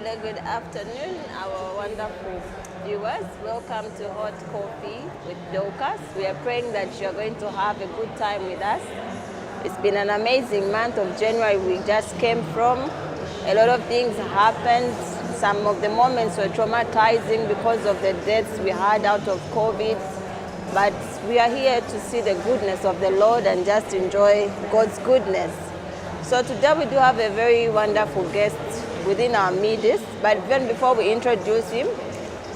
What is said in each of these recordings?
good afternoon, our wonderful viewers. Welcome to Hot Coffee with Dorcas. We are praying that you're going to have a good time with us. It's been an amazing month of January we just came from. A lot of things happened. Some of the moments were traumatizing because of the deaths we had out of COVID. But we are here to see the goodness of the Lord and just enjoy God's goodness. So today we do have a very wonderful guest within our midst, but even before we introduce him,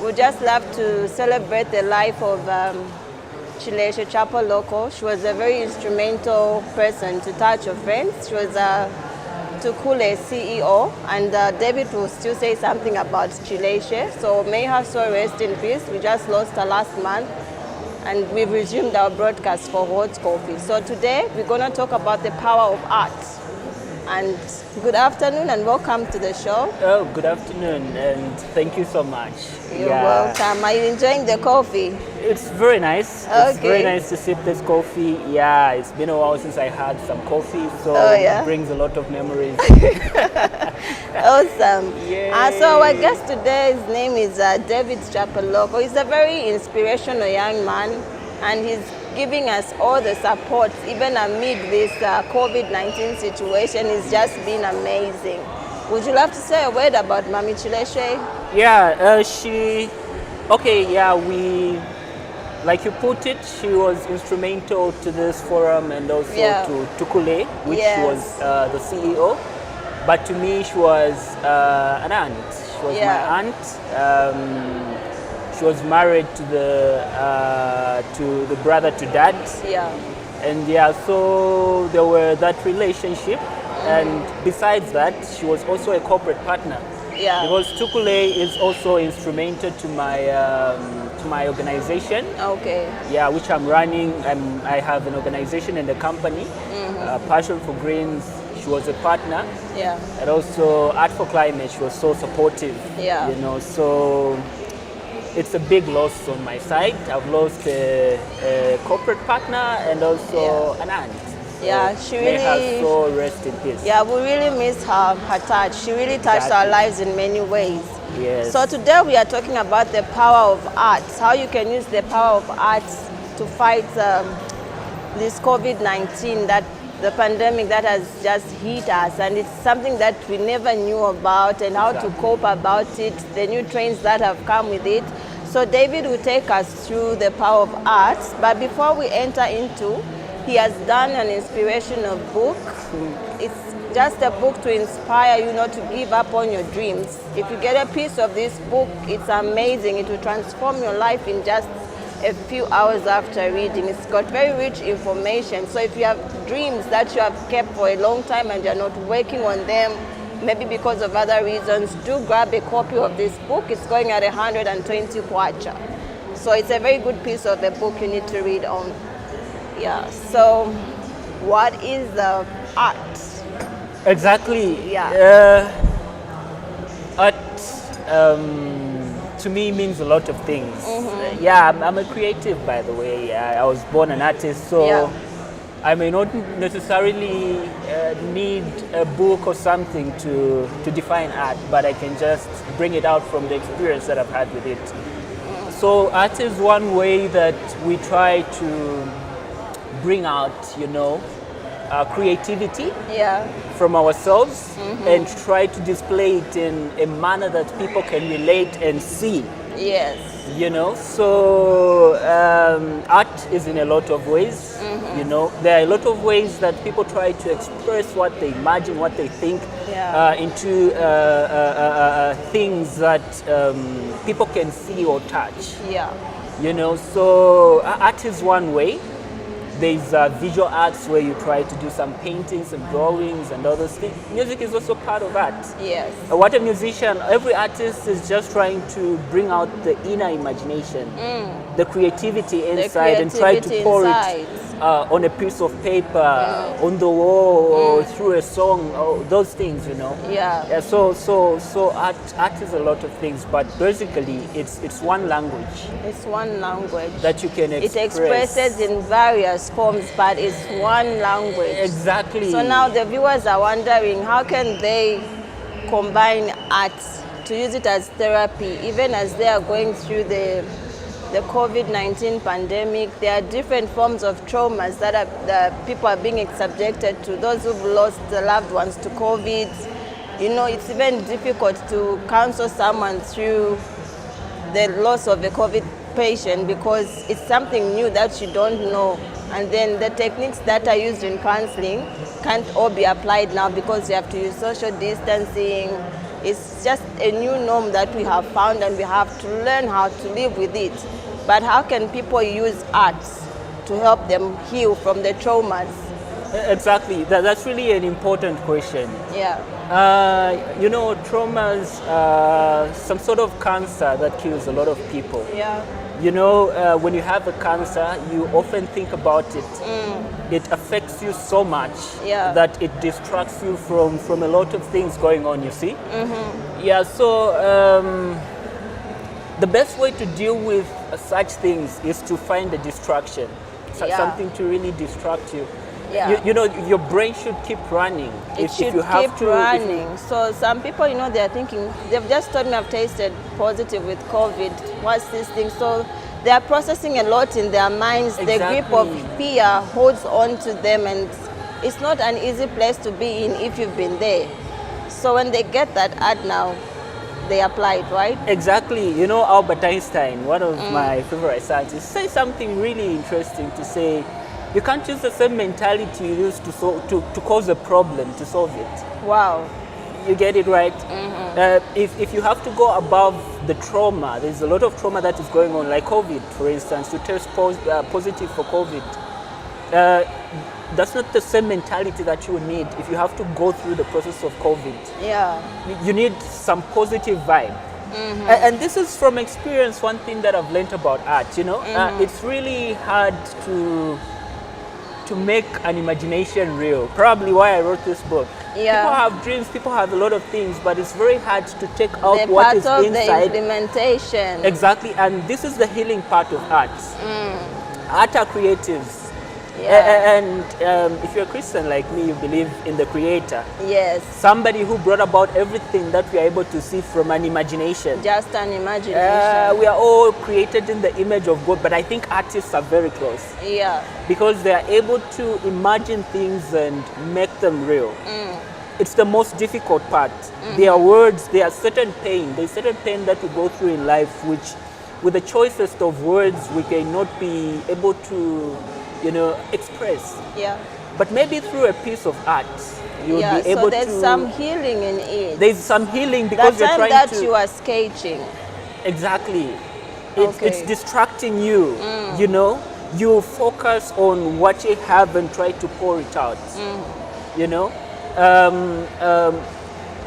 we'd just love to celebrate the life of CHAPOLOKO. She was a very instrumental person to touch your friends. She was Tukule CEO, and David will still say something about Chileshe. So may her soul rest in peace. We just lost her last month, and we've resumed our broadcast for Hot Coffee. So today we're going to talk about the power of art. And good afternoon and welcome to the show. Oh, good afternoon and thank you so much. You're welcome. Are you enjoying the coffee? It's very nice. Okay. It's very nice to sip this coffee. Yeah, it's been a while since I had some coffee, so it brings a lot of memories. Awesome. So our guest today, his name is David CHAPOLOKO. He's a very inspirational young man, and he's giving us all the support, even amid this COVID-19 situation. It's just been amazing. Would you love to say a word about Mami Chileshe? Yeah, like you put it, she was instrumental to this forum and also to Tukule, which was the CEO. But to me, she was an aunt. She was my aunt. She was married to the brother to dad. And so there were that relationship. And besides that, she was also a corporate partner. Because Tukule is also instrumental to my organization. Which I'm running. I have an organization and a company, Passion for Greens. She was a partner. And also Art for Climate. She was so supportive. So it's a big loss on my side. I've lost a corporate partner and also an aunt. She really, may her soul rest in peace. We really miss her touch. She really touched our lives in many ways. Yes. So today we are talking about the power of art, how you can use the power of art to fight this COVID-19, the pandemic that has just hit us, and it's something that we never knew about and how to cope about it, the new trends that have come with it. So David will take us through the power of art, but before we enter into, he has done an inspirational book. It's just a book to inspire you not to give up on your dreams. If you get a piece of this book, it's amazing. It will transform your life in just a few hours after reading. It's got very rich information. So if you have dreams that you have kept for a long time and you're not working on them, maybe because of other reasons, do grab a copy of this book. It's going at 120 kwacha. So it's a very good piece of the book you need to read on. So what is art? Exactly. Art to me means a lot of things. I'm a creative, by the way. I was born an artist, so I may not necessarily need a book or something to define art, but I can just bring it out from the experience that I've had with it. So art is one way that we try to bring out, creativity from ourselves and try to display it in a manner that people can relate and see. So art is in a lot of ways. There are a lot of ways that people try to express what they imagine, what they think into things that people can see or touch. So art is one way. There's visual arts where you try to do some paintings and drawings and all those things. Music is also part of art. What a musician, every artist is just trying to bring out the inner imagination, the creativity inside, and try to pour it on a piece of paper, on the wall, or through a song, or those things, So art is a lot of things, but basically it's one language. It's one language that you can express. It expresses in various forms, but it's one language. Exactly. So now the viewers are wondering, how can they combine art to use it as therapy, even as they are going through the COVID-19 pandemic. There are different forms of traumas that people are being subjected to. Those who've lost their loved ones to COVID, you know, it's even difficult to counsel someone through the loss of a COVID patient because it's something new that you don't know. And then the techniques that are used in counseling can't all be applied now because you have to use social distancing. It's just a new norm that we have found, and we have to learn how to live with it. But how can people use arts to help them heal from the traumas? Exactly. That's really an important question. Yeah. You know, traumas, some sort of cancer that kills a lot of people. Yeah. You know, when you have a cancer, you often think about it. It affects you so much that it distracts you from a lot of things going on, you see? Yeah, so the best way to deal with such things is to find a distraction, something to really distract you. Yeah. You know, your brain should keep running. It should keep running. So some people, you know, they're thinking, they've just told me I've tasted positive with COVID. What's this thing? So they are processing a lot in their minds. Exactly. The grip of fear holds on to them, and it's not an easy place to be in if you've been there. So when they get that ad now, they apply it, right? Exactly. You know, Albert Einstein, one of my favorite scientists, says something really interesting to say, you can't use the same mentality you used to cause a problem to solve it. Wow. You get it, right? If you have to go above the trauma, there's a lot of trauma that is going on, like COVID, for instance, to test positive for COVID. That's not the same mentality that you need if you have to go through the process of COVID. Yeah. You need some positive vibe. And this is from experience, one thing that I've learned about art, you know? It's really hard to make an imagination real. Probably why I wrote this book. Yeah. People have dreams, people have a lot of things, but it's very hard to take out the what is part of inside. The implementation. Exactly, and this is the healing part of art. Art are creatives. Yeah. And if you're a Christian like me, you believe in the Creator. Yes. Somebody who brought about everything that we are able to see from an imagination. Just an imagination. We are all created in the image of God, but I think artists are very close. Yeah. Because they are able to imagine things and make them real. It's the most difficult part. There are words, there are certain pain. There's certain pain that we go through in life, which with the choicest of words, we cannot be able to, you know, express. Yeah. But maybe through a piece of art, you'll be able so there's some healing in it. There's some healing because you're trying that to. You are sketching. Exactly. Okay. It's distracting you. You know, you focus on what you have and try to pour it out. You know,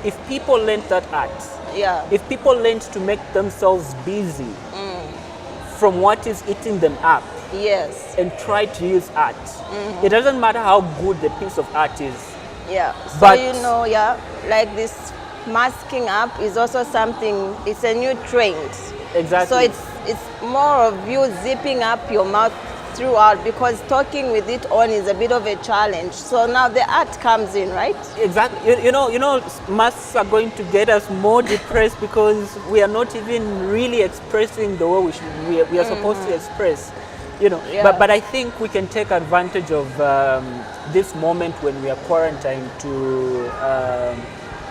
if people learn that art, if people learn to make themselves busy from what is eating them up, yes, and try to use art, it doesn't matter how good the piece of art is. Yeah. So but you know, like this masking up is also something. It's a new trend. Exactly. So it's more of you zipping up your mouth throughout, because talking with it on is a bit of a challenge. So now the art comes in, right? Exactly. You know, masks are going to get us more depressed because we are not even really expressing the way we are supposed to express. You know, but I think we can take advantage of this moment when we are quarantined to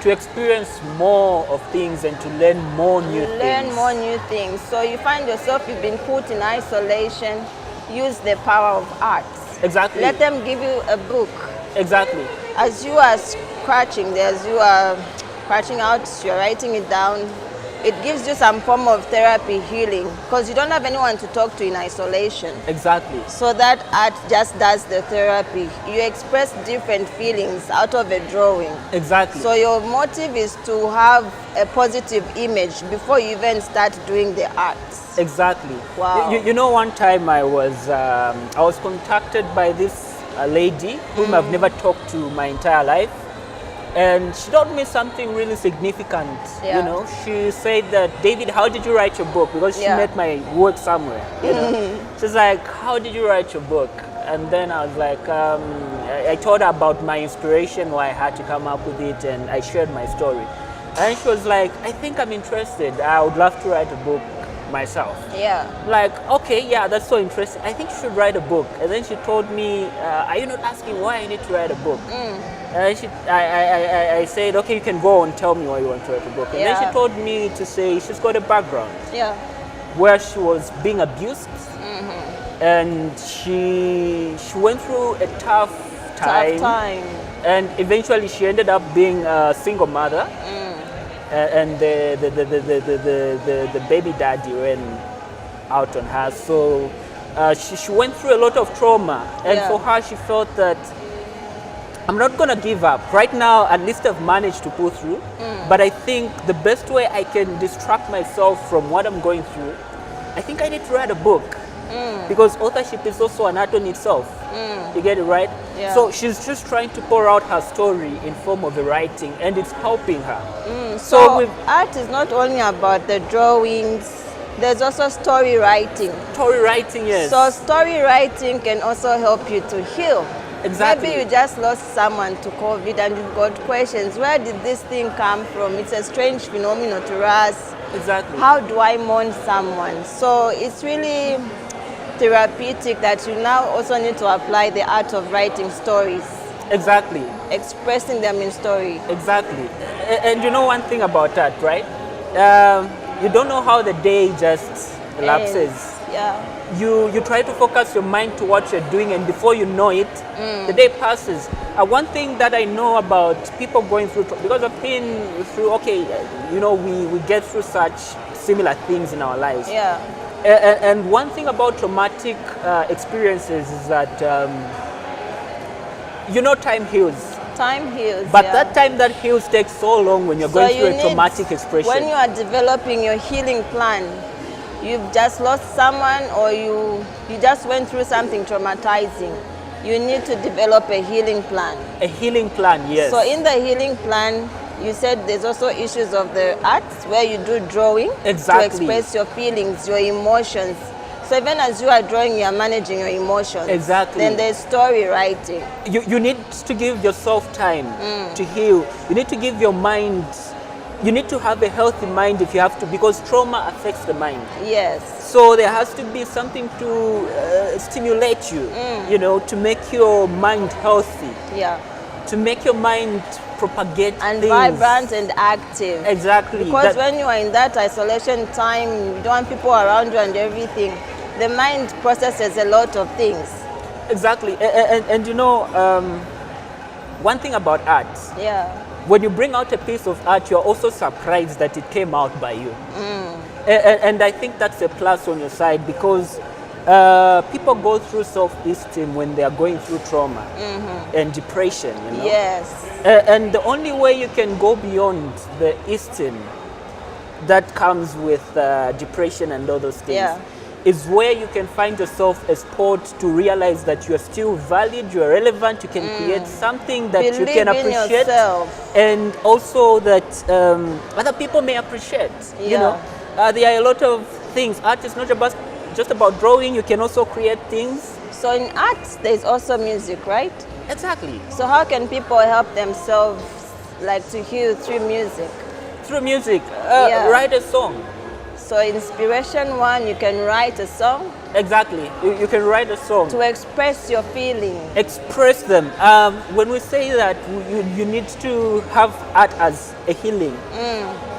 experience more of things and to learn more new things. Learn more new things. So you find yourself, you've been put in isolation, use the power of art. Exactly. Let them give you a book. Exactly. As you are scratching, as you are scratching out, you're writing it down, it gives you some form of therapy, healing, because you don't have anyone to talk to in isolation. Exactly. So that art just does the therapy. You express different feelings out of a drawing. Exactly. So your motive is to have a positive image before you even start doing the art. Exactly. Wow. You know, one time I was contacted by this lady whom I've never talked to my entire life. And she told me something really significant. You know, she said that, David, how did you write your book? Because she met my work somewhere. You know, she's like, how did you write your book? And then I was like, I told her about my inspiration, why I had to come up with it, and I shared my story. And she was like, I think I'm interested. I would love to write a book myself. Yeah. Like, okay, yeah, that's so interesting. I think you should write a book. And then she told me, are you not asking why I need to write a book? And I said, okay, you can go and tell me why you want to write a book. And then she told me to say she's got a background where she was being abused. And she went through a tough time. And eventually she ended up being a single mother. And the baby daddy went out on her. So she went through a lot of trauma. And for her, she felt that I'm not going to give up. Right now, at least I've managed to pull through. But I think the best way I can distract myself from what I'm going through, I think I need to write a book. Because authorship is also an art on itself. You get it, right? Yeah. So she's just trying to pour out her story in form of a writing, and it's helping her. So art is not only about the drawings, there's also story writing. Story writing, yes. So story writing can also help you to heal. Exactly. Maybe you just lost someone to COVID and you've got questions. Where did this thing come from? It's a strange phenomenon to us. Exactly. How do I mourn someone? So it's really therapeutic that you now also need to apply the art of writing stories. Exactly. Expressing them in story. Exactly. And you know one thing about that, right? You don't know how the day just elapses. Yeah. You try to focus your mind to what you're doing, and before you know it, the day passes. One thing that I know about people going through, because I've been through, okay, you know, we get through such similar things in our lives. Yeah. And one thing about traumatic experiences is that, you know, time heals. Time heals. But that time that heals takes so long when you're going through a traumatic expression. When you are developing your healing plan, you've just lost someone or you just went through something traumatizing, you need to develop a healing plan. A healing plan, yes. So in the healing plan, you said there's also issues of the arts where you do drawing to express your feelings, your emotions. So even as you are drawing, you are managing your emotions. Exactly. Then there's story writing. You need to give yourself time to heal. You need to give your mind, you need to have a healthy mind if you have to, because trauma affects the mind. Yes. So there has to be something to stimulate you, you know, to make your mind healthy. Yeah. To make your mind propagate and things. Vibrant and active. Exactly. Because when you are in that isolation time, you don't want people around you and everything, the mind processes a lot of things. Exactly. And you know, one thing about art, when you bring out a piece of art, you're also surprised that it came out by you. And I think that's a plus on your side, because people go through self-esteem when they are going through trauma and depression, you know? Yes. And the only way you can go beyond the esteem that comes with depression and all those things is where you can find yourself a sport to realize that you are still valued, you are relevant, you can create something that you can appreciate, and also that other people may appreciate. You know, there are a lot of things. Art is not just about drawing. You can also create things. So in art, there's also music, right? Exactly. So how can people help themselves, like, to heal through music? Through music, write a song. So inspiration one, you can write a song. Exactly, you can write a song. To express your feelings. Express them. When we say that you need to have art as a healing,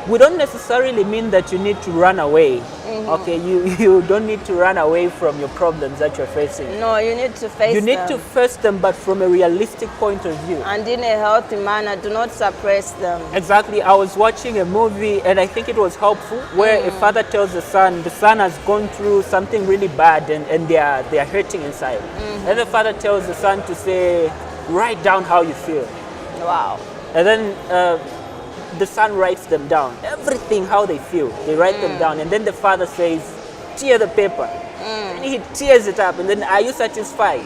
we don't necessarily mean that you need to run away. Okay, you don't need to run away from your problems that you're facing. No, you need to face them. You need to face them, but from a realistic point of view. And in a healthy manner, do not suppress them. Exactly. I was watching a movie, and I think it was helpful, where a father tells the son has gone through something really bad, and they are hurting inside. And the father tells the son to say, write down how you feel. Wow. And then the son writes them down, everything how they feel, they write them down, and then the father says, tear the paper, and he tears it up, and then, are you satisfied?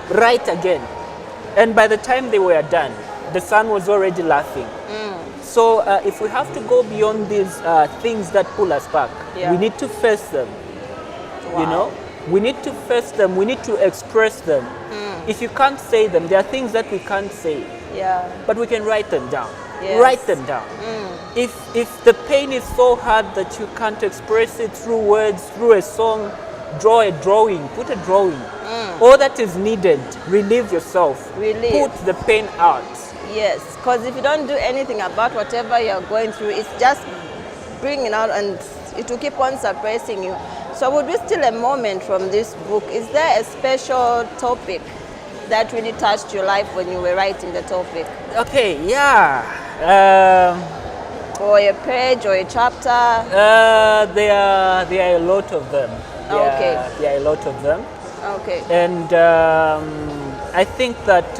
Write again. And by the time they were done, the son was already laughing. So if we have to go beyond these things that pull us back, we need to face them. You know, we need to face them, we need to express them. If you can't say them, there are things that we can't say, but we can write them down. Yes. Write them down. If the pain is so hard that you can't express it through words, through a song, draw a drawing, put a drawing. All that is needed, relieve yourself. Put the pain out. Yes, because if you don't do anything about whatever you're going through, it's just bringing out and it will keep on suppressing you. So would we steal a moment from this book? Is there a special topic that really touched your life when you were writing the topic? Okay, yeah. Or a page or a chapter? There are a lot of them. Okay. There are a lot of them. Okay. And I think that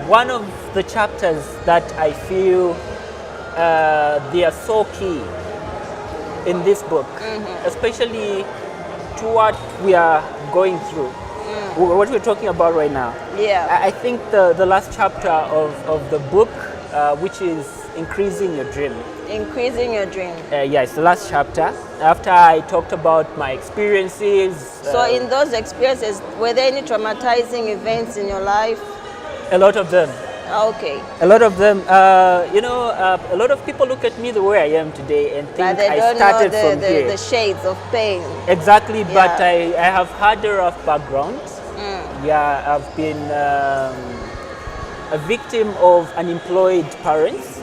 one of the chapters that I feel they are so key in this book, especially to what we are going through, what we're talking about right now. Yeah. I think the last chapter of the book, which is Increasing Your Dream. Increasing your dream. Yeah, it's the last chapter. After I talked about my experiences. So in those experiences, were there any traumatizing events in your life? A lot of them. Okay. A lot of them. You know, a lot of people look at me the way I am today and think I started from here. The shades of pain. Exactly, Yeah. but I have had a rough background. Yeah, I've been a victim of unemployed parents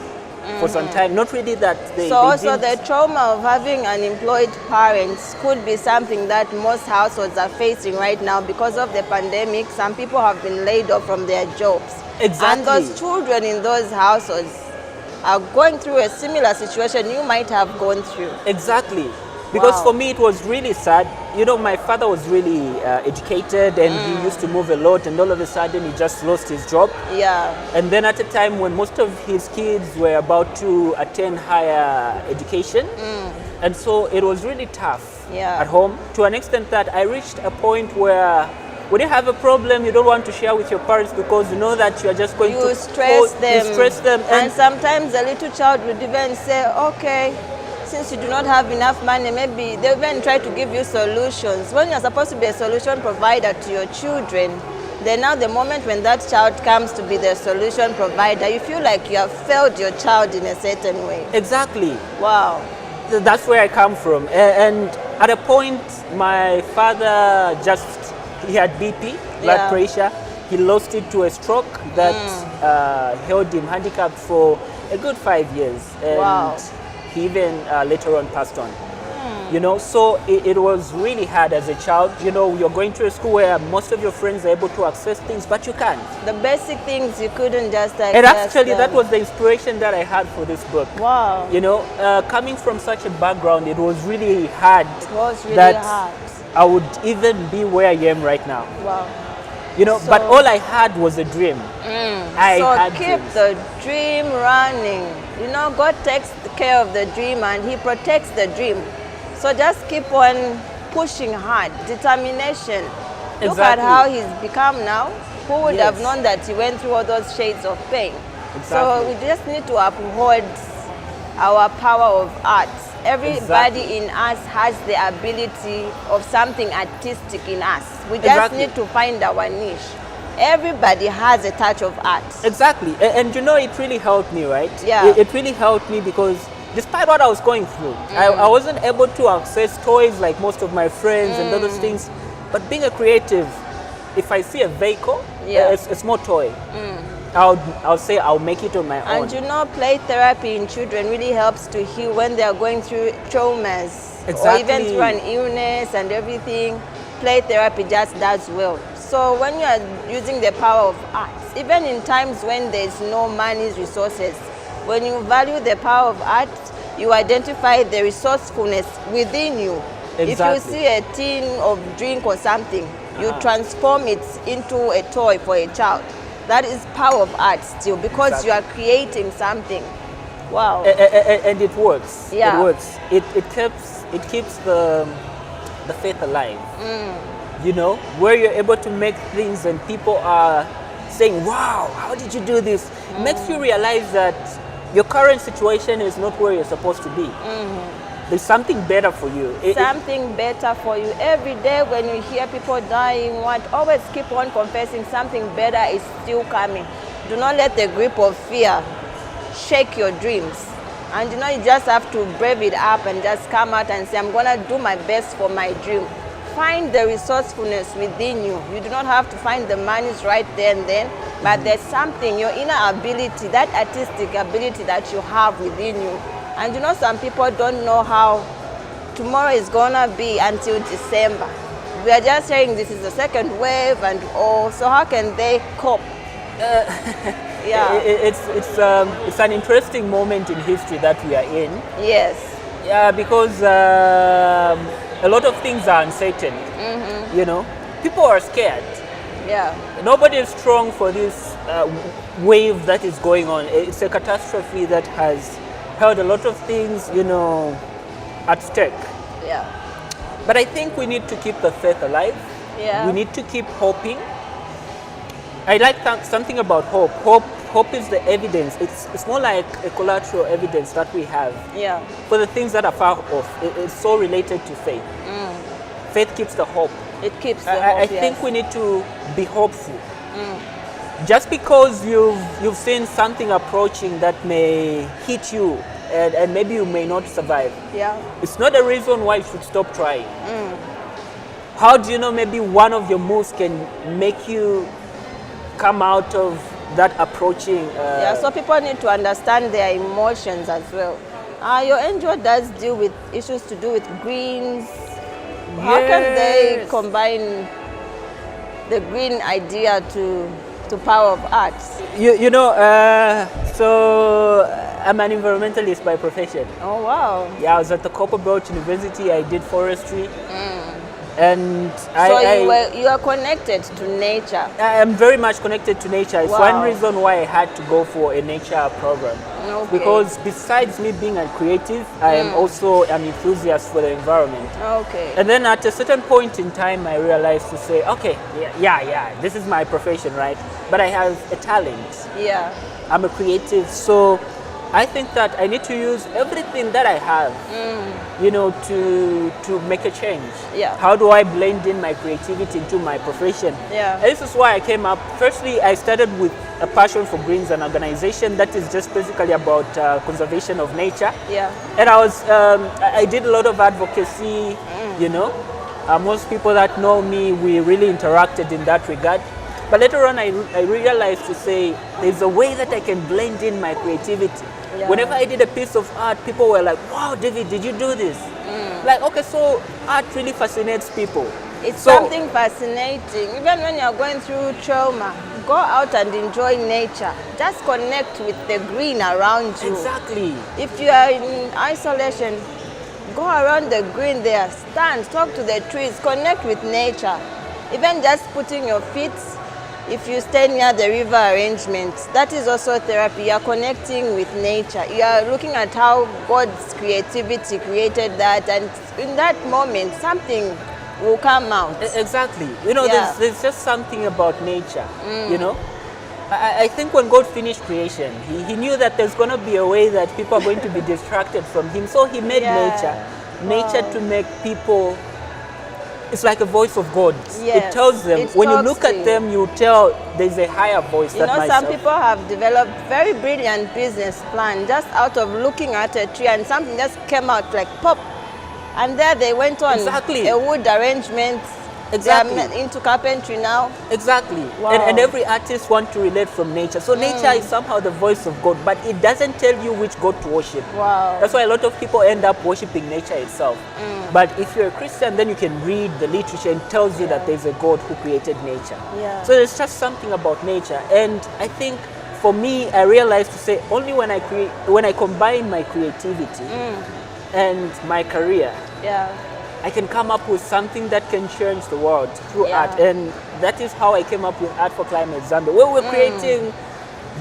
for some time. Not really that they Also didn't. the trauma of having unemployed parents could be something that most households are facing right now because of the pandemic. Some people have been laid off from their jobs. Exactly. And those children in those households are going through a similar situation you might have gone through. Exactly. Because Wow. for me it was really sad. You know, my father was really educated and he used to move a lot, and all of a sudden he just lost his job. Yeah. And then at a time when most of his kids were about to attend higher education, and so it was really tough Yeah. at home, to an extent that I reached a point where when you have a problem, you don't want to share with your parents because you know that you are just going to stress them. You stress them. And sometimes a little child would even say, okay, since you do not have enough money, maybe they even try to give you solutions. When you're supposed to be a solution provider to your children, then now the moment when that child comes to be the solution provider, you feel like you have failed your child in a certain way. Exactly. Wow. That's where I come from. And at a point, my father he had BP, blood pressure. He lost it to a stroke that held him handicapped for a good 5 years. And Wow. he even later on passed on. You know, so it was really hard as a child. You know, you're going to a school where most of your friends are able to access things, but you can't. The basic things you couldn't just access. And actually, that was the inspiration that I had for this book. Wow. You know, coming from such a background, it was really hard. It was really that hard. I would even be where I am right now. Wow. You know, but all I had was a dream. So keep the dream running. You know, God takes care of the dream and He protects the dream. So just keep on pushing hard, determination. Look at how he's become now. Who would have known that he went through all those shades of pain? So we just need to uphold our power of art. Everybody in us has the ability of something artistic in us. We just need to find our niche. Everybody has a touch of art. Exactly. And you know, it really helped me, right? Yeah. It really helped me because despite what I was going through, I wasn't able to access toys like most of my friends and other things. But being a creative, if I see a vehicle, a small toy, I'll say I'll make it on my own. And you know, play therapy in children really helps to heal when they are going through traumas. Or even through an illness and everything. Play therapy just does well. So when you are using the power of art, even in times when there's no money, resources, when you value the power of art, you identify the resourcefulness within you. If you see a tin of drink or something, you transform it into a toy for a child. That is power of art still, because you are creating something. Wow. And it works. Yeah. It works. It keeps the faith alive. You know, where you're able to make things and people are saying, wow, how did you do this? It makes you realize that your current situation is not where you're supposed to be. There's something better for you. Something better for you. Every day when you hear people dying, always keep on confessing something better is still coming. Do not let the grip of fear shake your dreams. And you know, you just have to brave it up and just come out and say, I'm gonna do my best for my dream. Find the resourcefulness within you. You do not have to find the monies right there and then, but there's something, your inner ability, that artistic ability that you have within you. And you know, some people don't know how tomorrow is gonna be until December. We are just hearing this is the second wave and all, so how can they cope? Yeah, it's an interesting moment in history that we are in. Yes. Yeah, because a lot of things are uncertain. You know, people are scared. Yeah. Nobody is strong for this wave that is going on. It's a catastrophe that has held a lot of things, you know, at stake. Yeah. But I think we need to keep the faith alive. Yeah. We need to keep hoping. I like something about hope. Hope is the evidence. It's more like a collateral evidence that we have. Yeah. For the things that are far off. It's so related to faith. Faith keeps the hope. It keeps the hope, I think we need to be hopeful. Just because you've seen something approaching that may hit you and maybe you may not survive. Yeah. It's not a reason why you should stop trying. How do you know maybe one of your moves can make you come out of that approaching? Yeah, so people need to understand their emotions as well. Your NGO does deal with issues to do with greens. How can they combine the green idea to power of arts? You know, so I'm an environmentalist by profession. Oh, wow. Yeah, I was at the Copperbelt University. I did forestry. And you are connected to nature. I am very much connected to nature. It's Wow. one reason why I had to go for a nature program. Okay. Because besides me being a creative, I am also an enthusiast for the environment. Okay. And then at a certain point in time, I realized to say, okay, yeah, this is my profession, right? But I have a talent. Yeah. I'm a creative, so I think that I need to use everything that I have, you know, to make a change. Yeah. How do I blend in my creativity into my profession? Yeah. And this is why I came up. Firstly, I started with a passion for greens, an organization that is just basically about conservation of nature. Yeah. And I did a lot of advocacy, you know. Most people that know me, we really interacted in that regard. But later on, I realized to say, there's a way that I can blend in my creativity. Yeah. Whenever I did a piece of art, people were like, wow, David, did you do this? Like, okay, so art really fascinates people. It's something fascinating. Even when you're going through trauma, go out and enjoy nature. Just connect with the green around you. Exactly. If you are in isolation, go around the green there, stand, talk to the trees, connect with nature. Even just putting your feet, if you stay near the river arrangements, that is also therapy. You are connecting with nature. You are looking at how God's creativity created that, and in that moment, something will come out. Exactly. You know, Yeah. there's just something about nature, you know. I think when God finished creation, he knew that there's going to be a way that people are going to be distracted from him. So he made nature to make people. It's like a voice of God. Yes, It tells them, it when you talks look to at you. them, you tell there's a higher voice You than know, myself. some people have developed very brilliant business plan just out of looking at a tree, and something just came out like pop. And there they went on Exactly. a wood arrangement. Exactly. They are into carpentry now. Exactly. Wow. And every artist wants to relate from nature. So nature is somehow the voice of God, but it doesn't tell you which God to worship. Wow. That's why a lot of people end up worshiping nature itself. But if you're a Christian, then you can read the literature and it tells you that there's a God who created nature. Yeah. So there's just something about nature. And I think for me, I realized to say only when I combine my creativity and my career, Yeah. I can come up with something that can change the world through art. And that is how I came up with Art for Climate Zambia, where we're creating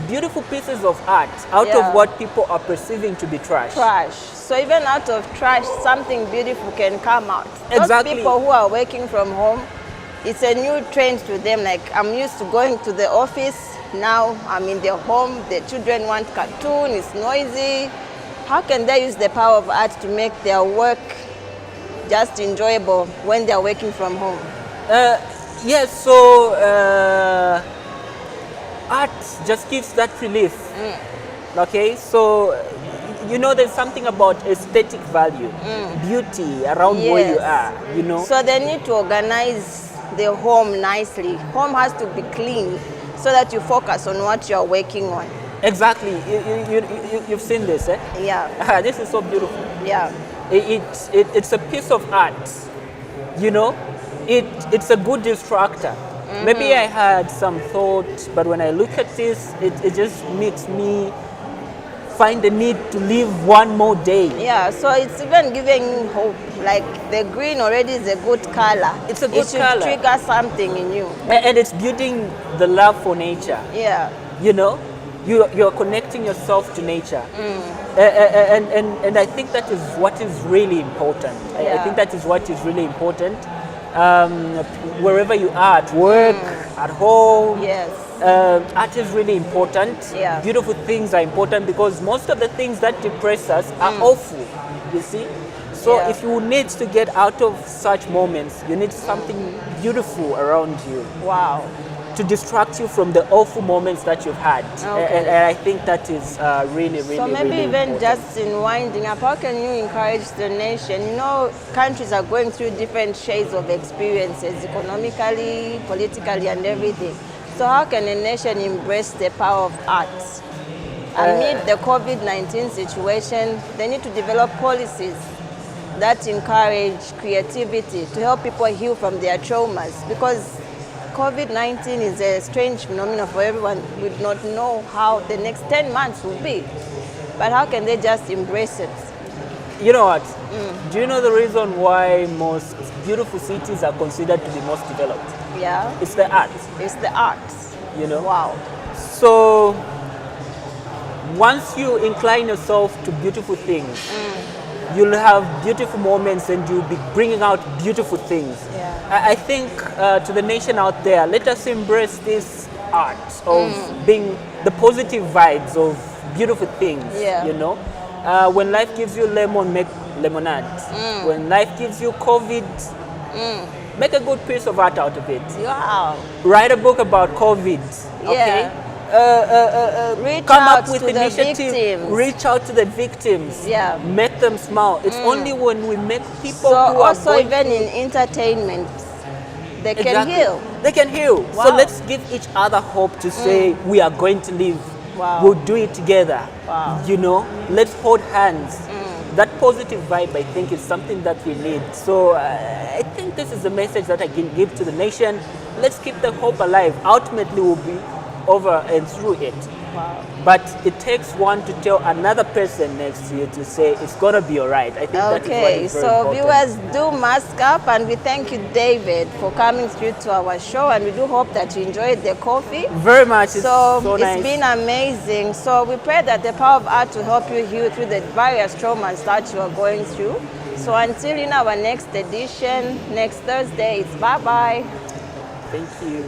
beautiful pieces of art out of what people are perceiving to be trash. So even out of trash, something beautiful can come out. Exactly. Those people who are working from home, it's a new trend to them. Like, I'm used to going to the office. Now I'm in their home. The children want cartoon. It's noisy. How can they use the power of art to make their work just enjoyable when they're working from home? Yes, so art just gives that relief. Okay, so you know there's something about aesthetic value, beauty around where you are, you know. So they need to organize the home nicely. Home has to be clean so that you focus on what you're working on. Exactly, you've seen this, eh? Yeah. This is so beautiful. Yeah. It's a piece of art, you know. It's a good distractor. Maybe I had some thought, but when I look at this, it just makes me find the need to live one more day. Yeah, so it's even giving hope. Like the green already is a good color. It's a good color. It should trigger something in you. And it's building the love for nature. Yeah. You know, you're connecting yourself to nature. And I think that is what is really important. I think that is what is really important. Wherever you are, at work, at home. Yes. Art is really important. Yeah. Beautiful things are important because most of the things that depress us are awful, you see. So if you need to get out of such moments, you need something beautiful around you. Wow. To distract you from the awful moments that you've had. Okay. And I think that is really, really, so maybe really even important. just in winding up, how can you encourage the nation? You know, countries are going through different shades of experiences, economically, politically, and everything. So how can a nation embrace the power of art? Amid the COVID-19 situation, they need to develop policies that encourage creativity to help people heal from their traumas, because COVID-19 is a strange phenomenon for everyone. We do not know how the next 10 months will be. But how can they just embrace it? You know what? Do you know the reason why most beautiful cities are considered to be most developed? Yeah. It's the art. It's the arts. You know? Wow. So once you incline yourself to beautiful things, you'll have beautiful moments and you'll be bringing out beautiful things. Yeah. I think to the nation out there, let us embrace this art of being the positive vibes of beautiful things. Yeah. You know, when life gives you lemon, make lemonade. When life gives you COVID, make a good piece of art out of it. Wow. Write a book about COVID. Okay. Yeah. Come up with initiatives. Reach out to the victims. Yeah. Make them smile. It's only when we make people So who are also going even in entertainment, they can Exactly. heal. They can heal. Wow. So let's give each other hope to say we are going to live. Wow. We'll do it together. Wow. You know, let's hold hands. That positive vibe, I think, is something that we need. So I think this is the message that I can give to the nation. Let's keep the hope alive. Ultimately, we'll be over and through it. Wow. But it takes one to tell another person next to you to say it's gonna be all right. I think that is what is very so important. viewers, do mask up, and we thank you, David, for coming through to our show, and we do hope that you enjoyed the coffee. Very much. It's So so it's nice. been amazing. So we pray that the power of art will help you heal through the various traumas that you are going through. So until in our next edition, next Thursday, it's bye-bye. Thank you.